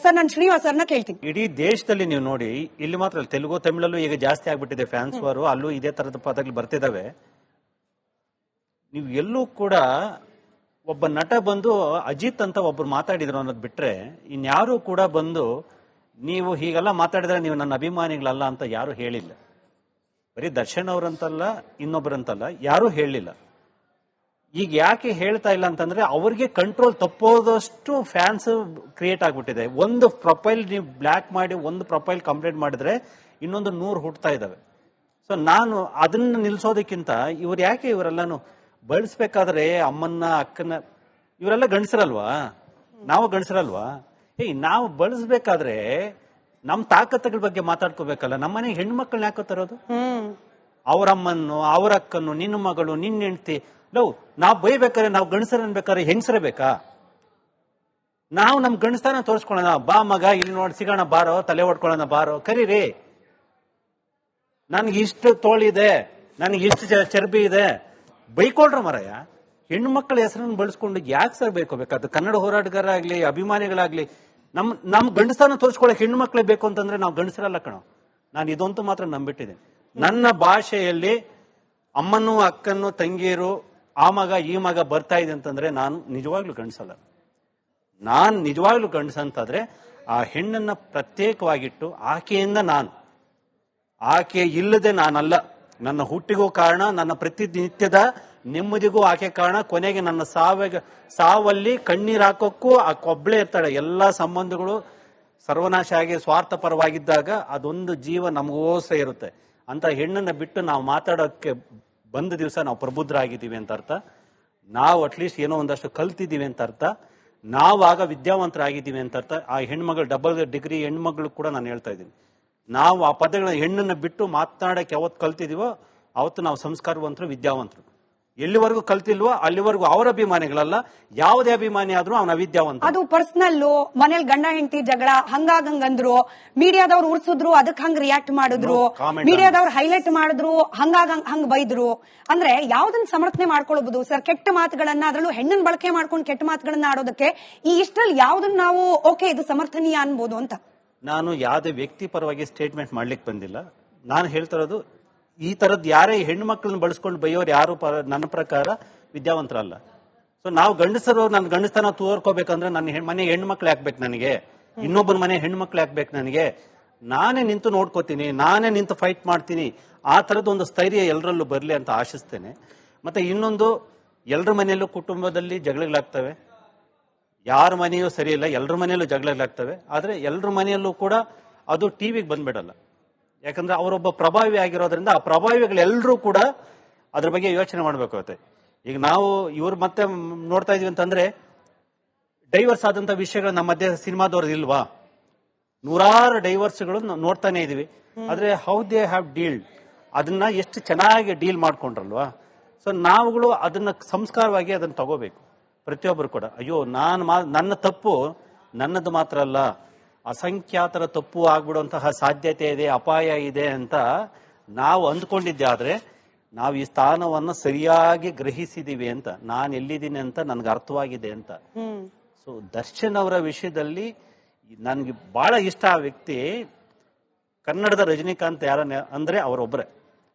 Sir ನಾನು ಶ್ರೀನಿವಾಸ್ ಸರ್ನ ಕೇಳ್ತೀನಿ. ಇಡೀ ದೇಶದಲ್ಲಿ ನೀವು ನೋಡಿ, ಇಲ್ಲಿ ಮಾತ್ರ ತೆಲುಗು ತಮಿಳಲ್ಲೂ ಈಗ ಜಾಸ್ತಿ ಆಗ್ಬಿಟ್ಟಿದೆ ಫ್ಯಾನ್ಸ್ ವಾರು, ಅಲ್ಲೂ ಇದೇ ತರದ ಪದಗಳು ಬರ್ತಿದಾವೆ. ನೀವು ಎಲ್ಲೂ ಕೂಡ ಒಬ್ಬ ನಟ ಬಂದು ಅಜಿತ್ ಅಂತ ಒಬ್ರು ಮಾತಾಡಿದ್ರು ಅನ್ನೋದು ಬಿಟ್ರೆ ಇನ್ಯಾರು ಕೂಡ ಬಂದು ನೀವು ಹೀಗೆಲ್ಲ ಮಾತಾಡಿದ್ರೆ ನೀವು ನನ್ನ ಅಭಿಮಾನಿಗಳಲ್ಲ ಅಂತ ಯಾರು ಹೇಳಿಲ್ಲ. ಬರೀ ದರ್ಶನ್ ಅವರಂತಲ್ಲ, ಇನ್ನೊಬ್ಬರಂತಲ್ಲ, ಯಾರು ಹೇಳಿಲ್ಲ. ಈಗ ಯಾಕೆ ಹೇಳ್ತಾ ಇಲ್ಲ ಅಂತಂದ್ರೆ ಅವ್ರಿಗೆ ಕಂಟ್ರೋಲ್ ತಪ್ಪೋದಷ್ಟು ಫ್ಯಾನ್ಸ್ ಕ್ರಿಯೇಟ್ ಆಗ್ಬಿಟ್ಟಿದೆ. ಒಂದು ಪ್ರೊಫೈಲ್ ನೀವು ಬ್ಲಾಕ್ ಮಾಡಿ ಒಂದು ಪ್ರೊಫೈಲ್ ಕಂಪ್ಲೀಟ್ ಮಾಡಿದ್ರೆ ಇನ್ನೊಂದು 100 ಹುಟ್ಟತಾ ಇದಾವೆ. ಸೊ ನಾನು ಅದನ್ನ ನಿಲ್ಸೋದಕ್ಕಿಂತ ಇವ್ರು ಯಾಕೆ ಇವರೆಲ್ಲಾನು ಬಳಸ್ಬೇಕಾದ್ರೆ ಅಮ್ಮನ್ನ ಅಕ್ಕನ ಇವರೆಲ್ಲ ಗಂಡಸರಲ್ವಾ, ನಾವು ಗಂಡಸರಲ್ವಾ? ನಾವು ಬಳಸ್ಬೇಕಾದ್ರೆ ನಮ್ ತಾಕತ್ತುಗಳ ಬಗ್ಗೆ ಮಾತಾಡ್ಕೋಬೇಕಲ್ಲ. ನಮ್ಮನೆ ಹೆಣ್ಮಕ್ಳನ್ನ ಯಾಕೋ ತರೋದು? ಅವ್ರ ಅಮ್ಮನ್ನು, ಅವ್ರ ಅಕ್ಕನ್ನು, ನಿನ್ನ ಮಗಳು, ನಿನ್ನ ಹೆಂಡತಿ, ನಾವ್ ಬೈಬೇಕಾದ್ರೆ ನಾವು ಗಂಡಸರ ಅನ್ಬೇಕಾದ್ರೆ ಹೆಂಗಸರಬೇಕಾ? ನಾವು ನಮ್ ಗಂಡಸ್ತಾನ ತೋರಿಸ್ಕೊಳ್ಳೋಣ. ಬಾ ಮಗ ಇಲ್ಲಿ ನೋಡಿ ಸಿಗೋಣ ಬಾರೋ, ತಲೆ ಹೊಡ್ಕೊಳ್ಳೋಣ ಬಾರೋ, ಕರೀರಿ. ನನ್ಗೆ ಇಷ್ಟು ತೋಳಿದೆ, ನನಗೆ ಇಷ್ಟು ಚರ್ಬಿ ಇದೆ, ಬೈಕೊಳ್ರ ಮರಯ್ಯ. ಹೆಣ್ಣು ಮಕ್ಕಳ ಹೆಸರನ್ನು ಬಳಸ್ಕೊಂಡು ಯಾಕೆ ಸರ್ ಬೈಕೋಬೇಕಾದ? ಕನ್ನಡ ಹೋರಾಟಗಾರ ಆಗ್ಲಿ, ಅಭಿಮಾನಿಗಳಾಗ್ಲಿ, ನಮ್ ಗಂಡಸ್ತಾನ ತೋರಿಸ್ಕೊಳ್ಳೋಕೆ ಹೆಣ್ಣು ಮಕ್ಕಳೇ ಬೇಕು ಅಂತಂದ್ರೆ ನಾವು ಗಂಡಸರಲ್ಲ ಕಣೋ. ನಾನು ಇದಂತೂ ಮಾತ್ರ ನಂಬಿಟ್ಟಿದ್ದೇನೆ. ನನ್ನ ಭಾಷೆಯಲ್ಲಿ ಅಮ್ಮನ್ನು, ಅಕ್ಕನ್ನು, ತಂಗಿಯರು, ಆ ಮಗ ಈ ಮಗ ಬರ್ತಾ ಇದೆ ಅಂತಂದ್ರೆ ನಾನು ನಿಜವಾಗ್ಲೂ ಗಂಡಸಲ್ಲ. ನಾನ್ ನಿಜವಾಗ್ಲೂ ಗಂಡಸಂತಾದ್ರೆ ಆ ಹೆಣ್ಣನ್ನ ಪ್ರತ್ಯೇಕವಾಗಿಟ್ಟು ಆಕೆಯಿಂದ ನಾನು, ಆಕೆ ಇಲ್ಲದೆ ನಾನಲ್ಲ. ನನ್ನ ಹುಟ್ಟಿಗೂ ಕಾರಣ, ನನ್ನ ಪ್ರತಿನಿತ್ಯದ ನೆಮ್ಮದಿಗೂ ಆಕೆ ಕಾರಣ. ಕೊನೆಗೆ ನನ್ನ ಸಾವಲ್ಲಿ ಕಣ್ಣೀರ್ ಹಾಕೋಕ್ಕೂ ಆ ಕೊಬ್ಳೆ ಇರ್ತಾಳೆ. ಎಲ್ಲಾ ಸಂಬಂಧಗಳು ಸರ್ವನಾಶ ಆಗಿ ಸ್ವಾರ್ಥ ಪರವಾಗಿದ್ದಾಗ ಅದೊಂದು ಜೀವ ನಮಗೋಸ್ಕರ ಇರುತ್ತೆ. ಅಂತ ಹೆಣ್ಣನ್ನ ಬಿಟ್ಟು ನಾವು ಮಾತಾಡೋಕ್ಕೆ ಬಂದ ದಿವಸ ನಾವು ಪ್ರಬುದ್ಧರಾಗಿದ್ದೀವಿ ಅಂತ ಅರ್ಥ. ನಾವು ಅಟ್ಲೀಸ್ಟ್ ಏನೋ ಒಂದಷ್ಟು ಕಲ್ತಿದ್ದೀವಿ ಅಂತ ಅರ್ಥ. ನಾವಾಗ ವಿದ್ಯಾವಂತರಾಗಿದ್ದೀವಿ ಅಂತ ಅರ್ಥ. ಆ ಹೆಣ್ಮಗಳು ಡಬಲ್ ಡಿಗ್ರಿ ಹೆಣ್ಮಗಳು ಕೂಡ ನಾನು ಹೇಳ್ತಾ ಇದ್ದೀನಿ. ನಾವು ಆ ಪದಗಳ ಹೆಣ್ಣನ್ನ ಬಿಟ್ಟು ಮಾತನಾಡಕ್ಕೆ ಯಾವತ್ತು ಕಲ್ತಿದೀವೋ ಅವತ್ತು ನಾವು ಸಂಸ್ಕಾರವಂತರು, ವಿದ್ಯಾವಂತರು. ಎಲ್ಲಿವರೆಗೂ ಕಲ್ತಿಲ್ವೋ ಅಲ್ಲಿವರೆಗೂ ಅವರ ಅಭಿಮಾನಿಗಳಲ್ಲ. ಯಾವುದೇ ಅಭಿಮಾನಿ ಆದ್ರೂ ಅವನ ಅವಿದ್ಯಾವಂತ. ಅದು ಪರ್ಸನಲ್, ಮನೇಲಿ ಗಂಡ ಹೆಂಡತಿ ಜಗಳ ಹಂಗಂದ್ರು, ಮೀಡಿಯಾದವ್ರು ಉರ್ಸಿದ್ರು, ಅದಕ್ಕೆ ಹಂಗ್ ರಿಯಾಕ್ಟ್ ಮಾಡಿದ್ರು, ಮೀಡಿಯಾದವ್ರು ಹೈಲೈಟ್ ಮಾಡಿದ್ರು, ಹಂಗ್ ಬೈದ್ರು. ಅಂದ್ರೆ ಯಾವ್ದನ್ನ ಸಮರ್ಥನೆ ಮಾಡ್ಕೊಳ್ಬಹುದು ಸರ್? ಕೆಟ್ಟ ಮಾತುಗಳನ್ನ, ಅದರಲ್ಲೂ ಹೆಣ್ಣನ್ ಬಳಕೆ ಮಾಡ್ಕೊಂಡು ಕೆಟ್ಟ ಮಾತುಗಳನ್ನ ಆಡೋದಕ್ಕೆ ಈ ಇಷ್ಟರಲ್ಲಿ ಯಾವ್ದನ್ನ ನಾವು ಓಕೆ ಇದು ಸಮರ್ಥನೀಯ ಅನ್ಬೋದು ಅಂತ? ನಾನು ಯಾವುದೇ ವ್ಯಕ್ತಿ ಪರವಾಗಿ ಸ್ಟೇಟ್ಮೆಂಟ್ ಮಾಡ್ಲಿಕ್ಕೆ ಬಂದಿಲ್ಲ. ನಾನು ಹೇಳ್ತಿರೋದು ಈ ತರದ್ ಯಾರೇ ಹೆಣ್ಣು ಮಕ್ಕಳನ್ನ ಬಳಸ್ಕೊಂಡು ಬೈಯೋರು ಯಾರು ನನ್ನ ಪ್ರಕಾರ ವಿದ್ಯಾವಂತರಲ್ಲ. ಸೊ ನಾವು ಗಂಡಸರು ನನ್ನ ಗಂಡಸ್ತನ ತೋರ್ಕೋಬೇಕಂದ್ರೆ ನನ್ನ ಮನೆ ಹೆಣ್ಣು ಮಕ್ಳು ಹಾಕ್ಬೇಕು ನನಗೆ, ಇನ್ನೊಬ್ಬನ ಮನೆ ಹೆಣ್ಣು ಮಕ್ಳು ಹಾಕ್ಬೇಕು ನನಗೆ. ನಾನೇ ನಿಂತು ನೋಡ್ಕೋತೀನಿ, ನಾನೇ ನಿಂತು ಫೈಟ್ ಮಾಡ್ತೀನಿ. ಆ ತರದ ಒಂದು ಸ್ಥೈರ್ಯ ಎಲ್ಲರಲ್ಲೂ ಬರ್ಲಿ ಅಂತ ಆಶಿಸ್ತೇನೆ. ಮತ್ತೆ ಇನ್ನೊಂದು, ಎಲ್ಲರ ಮನೆಯಲ್ಲೂ ಕುಟುಂಬದಲ್ಲಿ ಜಗಳಗಳಾಗ್ತವೆ. ಯಾರ ಮನೆಯೂ ಸರಿ ಇಲ್ಲ, ಎಲ್ಲರ ಮನೆಯಲ್ಲೂ ಜಗಳಗಳಾಗ್ತವೆ. ಆದ್ರೆ ಎಲ್ಲರ ಮನೆಯಲ್ಲೂ ಕೂಡ ಅದು ಟಿವಿಗೆ ಬಂದ್ಬಿಡಲ್ಲ. ಯಾಕಂದ್ರೆ ಅವರೊಬ್ಬ ಪ್ರಭಾವಿ ಆಗಿರೋದ್ರಿಂದ ಆ ಪ್ರಭಾವಿಗಳೆಲ್ಲರೂ ಕೂಡ ಅದ್ರ ಬಗ್ಗೆ ಯೋಚನೆ ಮಾಡ್ಬೇಕಾಗುತ್ತೆ. ಈಗ ನಾವು ಇವ್ರು ಮತ್ತೆ ನೋಡ್ತಾ ಇದೀವಿ ಅಂತಂದ್ರೆ ಡೈವರ್ಸ್ ಆದಂತ ವಿಷಯಗಳು ನಮ್ಮ ಮಧ್ಯೆ ಸಿನಿಮಾದವ್ರದ್ದು ಇಲ್ವಾ? ನೂರಾರು ಡೈವರ್ಸ್ಗಳು ನೋಡ್ತಾನೆ ಇದೀವಿ. ಆದ್ರೆ ಹೌ ದೇ ಹ್ಯಾವ್ ಡೀಲ್ಡ್, ಅದನ್ನ ಎಷ್ಟು ಚೆನ್ನಾಗಿ ಡೀಲ್ ಮಾಡ್ಕೊಂಡ್ರಲ್ವಾ. ಸೊ ನಾವುಗಳು ಅದನ್ನ ಸಂಸ್ಕಾರವಾಗಿ ಅದನ್ನ ತಗೋಬೇಕು ಪ್ರತಿಯೊಬ್ಬರು ಕೂಡ. ಅಯ್ಯೋ ನನ್ನ ತಪ್ಪು ನನ್ನದು ಮಾತ್ರ ಅಲ್ಲ, ಅಸಂಖ್ಯಾತರ ತಪ್ಪು ಆಗ್ಬಿಡುವಂತಹ ಸಾಧ್ಯತೆ ಇದೆ, ಅಪಾಯ ಇದೆ ಅಂತ ನಾವು ಅಂದ್ಕೊಂಡಿದ್ದೆ. ಆದ್ರೆ ನಾವು ಈ ಸ್ಥಾನವನ್ನು ಸರಿಯಾಗಿ ಗ್ರಹಿಸಿದೀವಿ ಅಂತ, ನಾನು ಎಲ್ಲಿದ್ದೀನಿ ಅಂತ ನನ್ಗೆ ಅರ್ಥವಾಗಿದೆ ಅಂತ. ಸೊ ದರ್ಶನ್ ಅವರ ವಿಷಯದಲ್ಲಿ ನನ್ಗೆ ಬಹಳ ಇಷ್ಟ ಆ ವ್ಯಕ್ತಿ. ಕನ್ನಡದ ರಜನಿಕಾಂತ್ ಯಾರ ಅಂದ್ರೆ ಅವರೊಬ್ಬರೇ.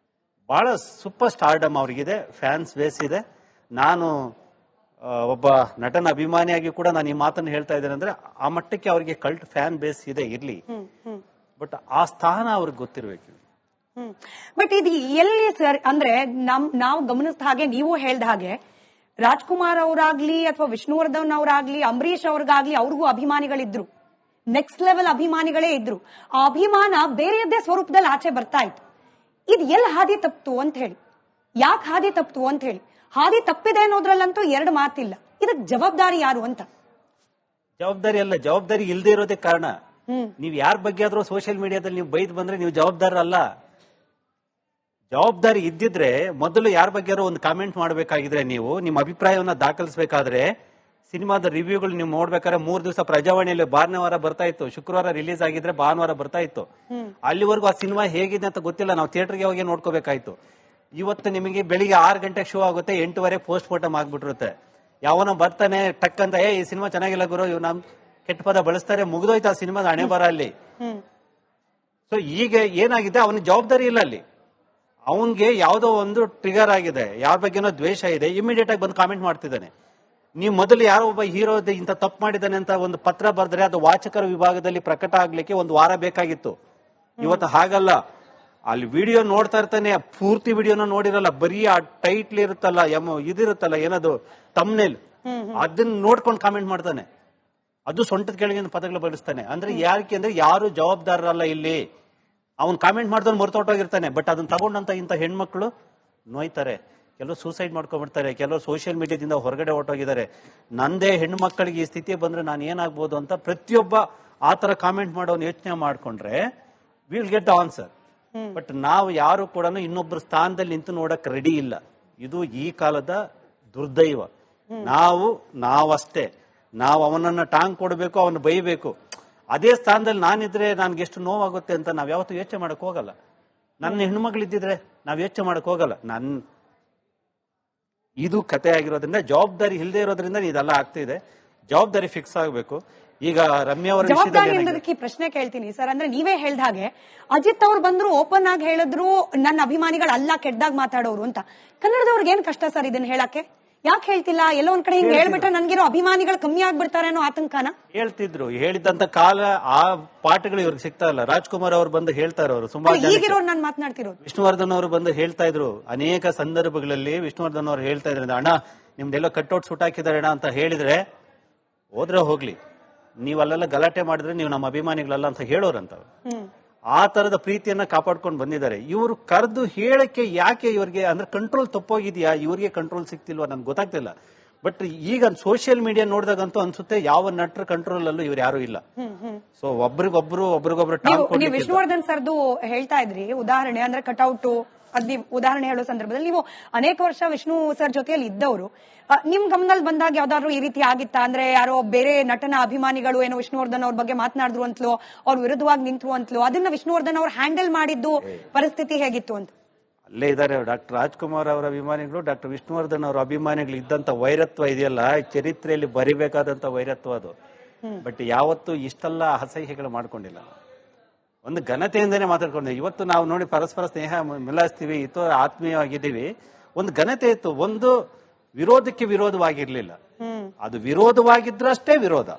ಬಹಳ ಸೂಪರ್ ಸ್ಟಾರ್ಡಮ್ ಅವ್ರಿಗಿದೆ, ಫ್ಯಾನ್ಸ್ ಬೇಸ್ ಇದೆ. ನಾನು ಒಬ್ಬ ನಟನ ಅಭಿಮಾನಿಯಾಗಿ ಕೂಡ ನಾನು ಈ ಮಾತನ್ನು ಹೇಳ್ತಾ ಇದ್ದೇನೆ ಅಂದ್ರೆ ಆ ಮಟ್ಟಕ್ಕೆ ಅವರಿಗೆ ಕಲ್ಟ್ ಫ್ಯಾನ್ ಬೇಸ್ ಇದೆ ಇರ್ಲಿ. ಬಟ್ ಆ ಸ್ಥಾನ ಅವ್ರಿಗೆ ಗೊತ್ತಿರ್ಬೇಕು. ಬಟ್ ಇದು ಎಲ್ಲಿ ಸರ್ ಅಂದ್ರೆ ನಾವು ಗಮನಿಸಿದ ಹಾಗೆ, ನೀವು ಹೇಳ್ದ ಹಾಗೆ ರಾಜ್ಕುಮಾರ್ ಅವರಾಗ್ಲಿ ಅಥವಾ ವಿಷ್ಣುವರ್ಧನ್ ಅವರಾಗ್ಲಿ, ಅಂಬರೀಷ್ ಅವ್ರಿಗಾಗ್ಲಿ, ಅವ್ರಿಗೂ ಅಭಿಮಾನಿಗಳಿದ್ರು, ನೆಕ್ಸ್ಟ್ ಲೆವೆಲ್ ಅಭಿಮಾನಿಗಳೇ ಇದ್ರು. ಆ ಅಭಿಮಾನ ಬೇರೆಯದ್ದೇ ಸ್ವರೂಪದಲ್ಲಿ ಆಚೆ ಬರ್ತಾ ಇತ್ತು. ಇದು ಎಲ್ಲಿ ಹಾದಿ ತಪ್ಪಿತು ಅಂತ ಹೇಳಿ, ಯಾಕೆ ಹಾದಿ ತಪ್ಪಿತು ಅಂತ ಹೇಳಿ. ಹಾದಿ ತಪ್ಪಿದೆ ಅನ್ನೋದ್ರಲ್ಲಂತೂ ಎರಡು ಮಾತಿಲ್ಲ. ಇದಕ್ಕೆ ಜವಾಬ್ದಾರಿ ಯಾರು ಅಂತ? ಜವಾಬ್ದಾರಿ ಅಲ್ಲ, ಜವಾಬ್ದಾರಿ ಇಲ್ಲದೆ ಇರೋದೇ ಕಾರಣ. ನೀವು ಯಾರ ಬಗ್ಗೆ ಆದ್ರೂ ಸೋಷಿಯಲ್ ಮೀಡಿಯಾದಲ್ಲಿ ನೀವು ಬೈದ್ ಬಂದ್ರೆ ನೀವು ಜವಾಬ್ದಾರಲ್ಲ. ಜವಾಬ್ದಾರಿ ಇದ್ದಿದ್ರೆ ಮೊದಲು ಯಾರ ಬಗ್ಗೆ ಒಂದು ಕಾಮೆಂಟ್ ಮಾಡಬೇಕಾಗಿದ್ರೆ, ನೀವು ನಿಮ್ಮ ಅಭಿಪ್ರಾಯವನ್ನ ದಾಖಲಿಸಬೇಕಾದ್ರೆ, ಸಿನಿಮಾದ ರಿವ್ಯೂಗಳು ನೀವು ನೋಡ್ಬೇಕಾದ್ರೆ 3 ದಿವಸ ಪ್ರಜಾವಾಣಿಯಲ್ಲಿ ಭಾನುವಾರ ಬರ್ತಾ ಇತ್ತು, ಶುಕ್ರವಾರ ರಿಲೀಸ್ ಆಗಿದ್ರೆ ಭಾನುವಾರ ಬರ್ತಾ ಇತ್ತು. ಅಲ್ಲಿವರೆಗೂ ಆ ಸಿನಿಮಾ ಹೇಗಿದೆ ಅಂತ ಗೊತ್ತಿಲ್ಲ, ನಾವು ಥಿಯೇಟರ್ಗೆ ಹೋಗಿ ನೋಡ್ಕೋಬೇಕಾಯ್ತು. ಇವತ್ತು ನಿಮಗೆ ಬೆಳಿಗ್ಗೆ 6 ಗಂಟೆಗೆ ಶೋ ಆಗುತ್ತೆ, 8 ಪೋಸ್ಟ್ ಮಾರ್ಟಮ್ ಆಗ್ಬಿಟ್ಟಿರುತ್ತೆ. ಯಾವನೋ ಬರ್ತಾನೆ ಟಕ್ ಅಂತ, ಈ ಸಿನಿಮಾ ಚೆನ್ನಾಗಿಲ್ಲ ಗುರು, ಕೆಟ್ಟ ಪದ ಬಳಸ್ತಾರೆ, ಮುಗಿದೋಯ್ತು ಆ ಸಿನಿಮಾದ ಹಣೆ ಬರ ಅಲ್ಲಿ. ಸೊ ಈಗ ಏನಾಗಿದೆ, ಅವನ ಜವಾಬ್ದಾರಿ ಇಲ್ಲ ಅಲ್ಲಿ. ಅವನ್ಗೆ ಯಾವ್ದೋ ಒಂದು ಟ್ರಿಗರ್ ಆಗಿದೆ, ಯಾರ ಬಗ್ಗೆನೋ ದ್ವೇಷ ಇದೆ, ಇಮಿಡಿಯೇಟ್ ಆಗಿ ಬಂದು ಕಾಮೆಂಟ್ ಮಾಡ್ತಿದ್ದಾನೆ. ನೀವು ಮೊದಲು ಯಾರೋ ಒಬ್ಬ ಹೀರೋ ಇಂತ ತಪ್ಪು ಮಾಡಿದ್ದಾನೆ ಅಂತ ಒಂದು ಪತ್ರ ಬರೆದ್ರೆ ಅದು ವಾಚಕರ ವಿಭಾಗದಲ್ಲಿ ಪ್ರಕಟ ಆಗ್ಲಿಕ್ಕೆ ಒಂದು ವಾರ ಬೇಕಾಗಿತ್ತು. ಇವತ್ತು ಹಾಗಲ್ಲ. ಅಲ್ಲಿ ವಿಡಿಯೋ ನೋಡ್ತಾ ಇರ್ತಾನೆ, ಪೂರ್ತಿ ವಿಡಿಯೋನ ನೋಡಿರಲ್ಲ, ಬರೀ ಆ ಟೈಟ್ಲ್ ಇರುತ್ತಲ್ಲ, ಇದಿರುತ್ತಲ್ಲ ಏನದು ತಮ್ನೇಲ್, ಅದನ್ನ ನೋಡ್ಕೊಂಡು ಕಾಮೆಂಟ್ ಮಾಡ್ತಾನೆ. ಅದು ಸೊಂಟದ ಕೆಳಗಿನ ಪದಗಳು ಬಳಸ್ತಾನೆ. ಅಂದ್ರೆ ಯಾಕೆ ಅಂದ್ರೆ ಯಾರು ಜವಾಬ್ದಾರರಲ್ಲ ಇಲ್ಲಿ. ಅವ್ನ್ ಕಾಮೆಂಟ್ ಮಾಡಿದವ್ನು ಮರ್ತೊಟ್ಟೋಗಿರ್ತಾನೆ. ಬಟ್ ಅದನ್ನ ತಗೊಂಡಂತ ಇಂತ ಹೆಣ್ಮಕ್ಳು ನೋಯ್ತಾರೆ, ಕೆಲವರು ಸೂಸೈಡ್ ಮಾಡ್ಕೊಂಡ್ಬಿಡ್ತಾರೆ, ಕೆಲವರು ಸೋಷಿಯಲ್ ಮೀಡಿಯಾದಿಂದ ಹೊರಗಡೆ ಹೊರಟೋಗಿದ್ದಾರೆ. ನಂದೇ ಹೆಣ್ಣು ಮಕ್ಕಳಿಗೆ ಈ ಸ್ಥಿತಿ ಬಂದ್ರೆ ನಾನು ಏನಾಗ್ಬೋದು ಅಂತ ಪ್ರತಿಯೊಬ್ಬ ಆತರ ಕಾಮೆಂಟ್ ಮಾಡೋನು ಯೋಚನೆ ಮಾಡ್ಕೊಂಡ್ರೆ will get the answer. But ನಾವು ಯಾರು ಕೂಡ ಇನ್ನೊಬ್ಬರ ಸ್ಥಾನದಲ್ಲಿ ನಿಂತು ನೋಡಕ್ ರೆಡಿ ಇಲ್ಲ. ಇದು ಈ ಕಾಲದ ದುರ್ದೈವ. ನಾವಷ್ಟೇ ನಾವು ಅವನನ್ನ ಟಾಂಗ್ ಕೊಡಬೇಕು, ಅವನ್ನ ಬೈಬೇಕು. ಅದೇ ಸ್ಥಾನದಲ್ಲಿ ನಾನಿದ್ರೆ ನನ್ಗೆ ಎಷ್ಟು ನೋವಾಗುತ್ತೆ ಅಂತ ನಾವ್ ಯಾವತ್ತೂ ಯೋಚನೆ ಮಾಡಕ್ ಹೋಗಲ್ಲ. ನನ್ನ ಹೆಣ್ಮಕ್ಳಿದ್ದಿದ್ರೆ ನಾವ್ ಯೋಚನೆ ಮಾಡಕ್ ಹೋಗಲ್ಲ. ಇದು ಕತೆ ಆಗಿರೋದ್ರಿಂದ, ಜವಾಬ್ದಾರಿ ಇಲ್ಲದೆ ಇರೋದ್ರಿಂದ ಇದೆಲ್ಲ ಆಗ್ತಿದೆ. ಜವಾಬ್ದಾರಿ ಫಿಕ್ಸ್ ಆಗ್ಬೇಕು. ಈಗ ರಮ್ಯಾ ಅವರ ಜವಾಬ್ದಾರಿ ಅನ್ನೋದಕ್ಕೆ ಪ್ರಶ್ನೆ ಕೇಳ್ತೀನಿ ಸರ್. ಅಂದ್ರೆ ನೀವೇ ಹೇಳ್ದ ಹಾಗೆ ಅಜಿತ್ ಅವ್ರು ಬಂದ್ರು, ಓಪನ್ ಆಗಿ ಹೇಳಿದ್ರು ನನ್ನ ಅಭಿಮಾನಿಗಳಲ್ಲ ಕೆಟ್ಟದಾಗ ಮಾತಾಡೋರು ಅಂತ. ಕನ್ನಡದವ್ರಿಗೆ ಏನ್ ಕಷ್ಟ ಸರ್ ಇದನ್ನ ಹೇಳಕ್ಕೆ? ಯಾಕೆ ಹೇಳ್ತಿಲ್ಲ? ಎಲ್ಲೋ ಒಂದ್ ಕಡೆ ಹಿಂಗ್ ಹೇಳ್ಬಿಟ್ರೆ ನನ್ಗಿರೋ ಅಭಿಮಾನಿಗಳು ಕಮ್ಮಿ ಆಗ್ಬಿಡ್ತಾರೆ ಅನ್ನೋ ಆತಂಕನ ಹೇಳ್ತಿದ್ರು. ಹೇಳಿದಂತ ಕಾಲ ಆ ಪಾಠಗಳು ಇವ್ರಿಗೆ ಸಿಗ್ತಾ ಇಲ್ಲ. ರಾಜ್ಕುಮಾರ್ ಅವರು ಬಂದು ಹೇಳ್ತಾ ಇರೋರು ಸುಮಾರು, ಈಗಿರೋರು ನಾನು ಮಾತನಾಡ್ತಿರೋದು. ವಿಷ್ಣುವರ್ಧನ್ ಅವರು ಬಂದು ಹೇಳ್ತಾ ಇದ್ರು ಅನೇಕ ಸಂದರ್ಭಗಳಲ್ಲಿ. ವಿಷ್ಣುವರ್ಧನ್ ಅವರು ಹೇಳ್ತಾ ಇದ್ರೆ, ಅಣ್ಣ ನಿಮ್ದೆಲ್ಲ ಕಟ್ಔಟ್ ಸುಟ್ಟಾಕಿದಾರೆ ಅಣ್ಣ ಅಂತ ಹೇಳಿದ್ರೆ ಹೋದ್ರೆ ಹೋಗ್ಲಿ, ನೀವಲ್ಲೆಲ್ಲ ಗಲಾಟೆ ಮಾಡಿದ್ರೆ ನೀವು ನಮ್ಮ ಅಭಿಮಾನಿಗಳಲ್ಲ ಅಂತ ಹೇಳೋರಂತ. ಆ ತರದ ಪ್ರೀತಿಯನ್ನ ಕಾಪಾಡ್ಕೊಂಡು ಬಂದಿದ್ದಾರೆ. ಇವರು ಕರೆದು ಹೇಳಕ್ಕೆ ಯಾಕೆ ಇವ್ರಿಗೆ ಅಂದ್ರೆ ಕಂಟ್ರೋಲ್ ತಪ್ಪೋಗಿದ್ಯಾ, ಇವ್ರಿಗೆ ಕಂಟ್ರೋಲ್ ಸಿಗ್ತಿಲ್ವಾ ನನ್ಗೆ ಗೊತ್ತಾಗ್ತಿಲ್ಲ. ಬಟ್ ಈಗ ಸೋಷಿಯಲ್ ಮೀಡಿಯಾ ನೋಡಿದಾಗಂತೂ ಅನ್ಸುತ್ತೆ ಯಾವ ನಟರ ಕಂಟ್ರೋಲ್ ಅಲ್ಲೂ ಇವ್ರು ಯಾರು ಇಲ್ಲ. ಸೊ ಒಬ್ರಿಗೊಬ್ರು ನೀವು ವಿಷ್ಣುವರ್ಧನ್ ಸರ್ದು ಹೇಳ್ತಾ ಇದ್ರಿ ಉದಾಹರಣೆ, ಅಂದ್ರೆ ಕಟ್ಔಟ್ ಅದ್ ನೀವು ಉದಾಹರಣೆ ಹೇಳೋ ಸಂದರ್ಭದಲ್ಲಿ ನೀವು ಅನೇಕ ವರ್ಷ ವಿಷ್ಣು ಸರ್ ಜೊತೆಯಲ್ಲಿ ಇದ್ದವರು, ನಿಮ್ ಗಮನದಲ್ಲಿ ಬಂದಾಗ ಯಾವ್ದಾದ್ರು ಈ ರೀತಿ ಆಗಿತ್ತಾ? ಅಂದ್ರೆ ಯಾರೋ ಬೇರೆ ನಟನ ಅಭಿಮಾನಿಗಳು ಏನೋ ವಿಷ್ಣುವರ್ಧನ್ ಅವ್ರ ಬಗ್ಗೆ ಮಾತನಾಡಿದ್ರು ಅಂತಲೋ, ಅವ್ರ ವಿರುದ್ಧವಾಗಿ ನಿಂತ್ರು ಅಂತಲೋ, ಅದನ್ನ ವಿಷ್ಣುವರ್ಧನ್ ಅವ್ರು ಹ್ಯಾಂಡಲ್ ಮಾಡಿದ್ದು ಪರಿಸ್ಥಿತಿ ಹೇಗಿತ್ತು ಅಂತ? ಅಲ್ಲೇ ಇದಾರೆ ಡಾಕ್ಟರ್ ರಾಜ್ಕುಮಾರ್ ಅವರ ಅಭಿಮಾನಿಗಳು, ಡಾಕ್ಟರ್ ವಿಷ್ಣುವರ್ಧನ್ ಅವರ ಅಭಿಮಾನಿಗಳು ಇದ್ದಂತ ವೈರತ್ವ ಇದೆಯಲ್ಲ, ಚರಿತ್ರೆಯಲ್ಲಿ ಬರಿಬೇಕಾದಂತ ವೈರತ್ವ ಅದು. ಬಟ್ ಯಾವತ್ತೂ ಇಷ್ಟೆಲ್ಲ ಅಸಹ್ಯಗಳು ಮಾಡ್ಕೊಂಡಿಲ್ಲ. ಒಂದು ಘನತೆಯಿಂದನೇ ಮಾತಾಡ್ಕೊಂಡೆ. ಇವತ್ತು ನಾವು ನೋಡಿ ಪರಸ್ಪರ ಸ್ನೇಹ ಮಿಲಾಯಿಸ್ತೀವಿ, ಆತ್ಮೀಯವಾಗಿದ್ದೀವಿ. ಒಂದು ಘನತೆ ಇತ್ತು, ಒಂದು ವಿರೋಧಕ್ಕೆ ವಿರೋಧವಾಗಿರ್ಲಿಲ್ಲ. ಅದು ವಿರೋಧವಾಗಿದ್ರಷ್ಟೇ ವಿರೋಧ.